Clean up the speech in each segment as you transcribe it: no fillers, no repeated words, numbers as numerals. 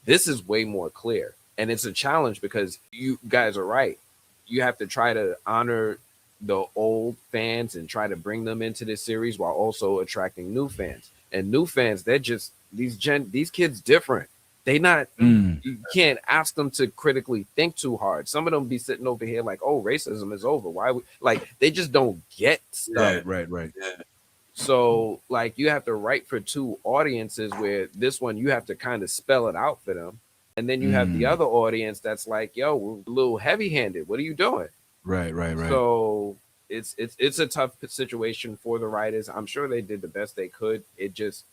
This is way more clear. And it's a challenge because you guys are right. You have to try to honor the old fans and try to bring them into this series while also attracting new fans. And new fans, they're just these kids different. They not you can't ask them to critically think too hard. Some of them be sitting over here like, oh, racism is over. Why like they just don't get stuff. Right. Yeah. So like you have to write for two audiences where this one you have to kind of spell it out for them. And then you have the other audience that's like, yo, we're a little heavy handed. What are you doing? Right. So it's a tough situation for the writers. I'm sure they did the best they could. It just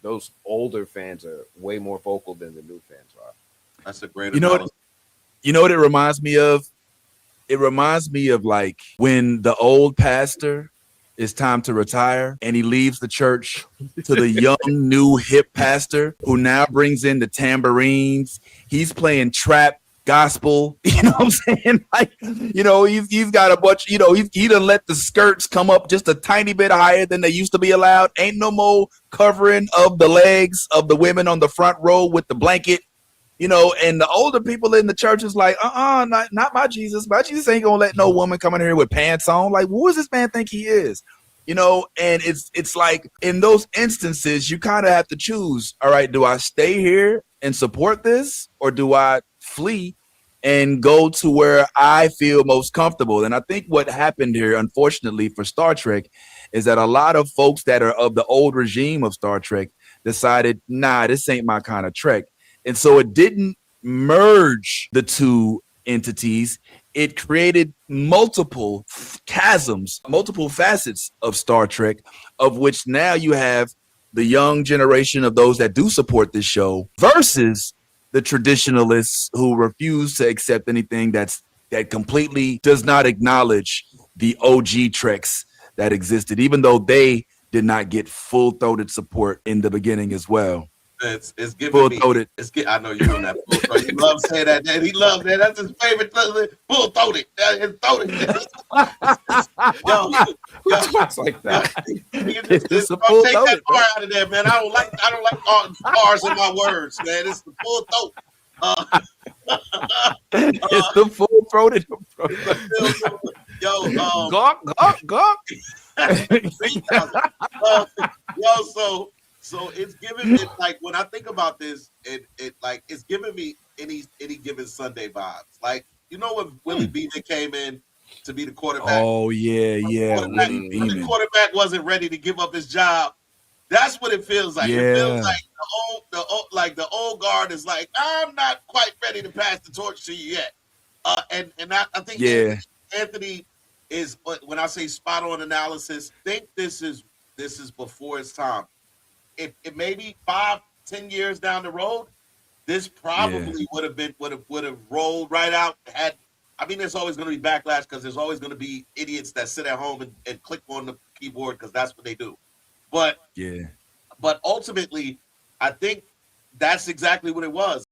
those older fans are way more vocal than the new fans are. That's a great You know what it reminds me of? It reminds me of like when the old pastor it's time to retire and he leaves the church to the young, new, hip pastor who now brings in the tambourines. He's playing trap gospel. You know what I'm saying? Like, you know, he's got a bunch, you know, he done let the skirts come up just a tiny bit higher than they used to be allowed. Ain't no more covering of the legs of the women on the front row with the blanket. You know, and the older people in the church is like, not my Jesus. My Jesus ain't gonna let no woman come in here with pants on. Like, who does this man think he is? You know, and it's like in those instances, you kind of have to choose. All right, do I stay here and support this, or do I flee and go to where I feel most comfortable? And I think what happened here, unfortunately, for Star Trek, is that a lot of folks that are of the old regime of Star Trek decided, nah, this ain't my kind of Trek. And so it didn't merge the two entities. It created multiple chasms, multiple facets of Star Trek, of which now you have the young generation of those that do support this show versus the traditionalists who refuse to accept anything that completely does not acknowledge the OG Treks that existed, even though they did not get full-throated support in the beginning as well. It's giving full-throated. Me. I know you on that. He loves saying that. He loves that. That's his favorite. Full-throated. Yo, talks like that. It's don't take that R out of there, man. I don't like R's in my words, man. It's the full throat. It's the full-throated. Yo, gawk. So it's giving me, like, when I think about this, it like it's giving me any given Sunday vibes. Like, you know when Willie Beeman came in to be the quarterback? Oh yeah. When the quarterback wasn't ready to give up his job, that's what it feels like. Yeah. It feels like the old guard is like, I'm not quite ready to pass the torch to you yet. And I think Anthony is, when I say spot on analysis, think this is before its time. It may be 5-10 years down the road, this probably would have rolled right out. There's always going to be backlash because there's always going to be idiots that sit at home and click on the keyboard because that's what they do. But ultimately, I think that's exactly what it was.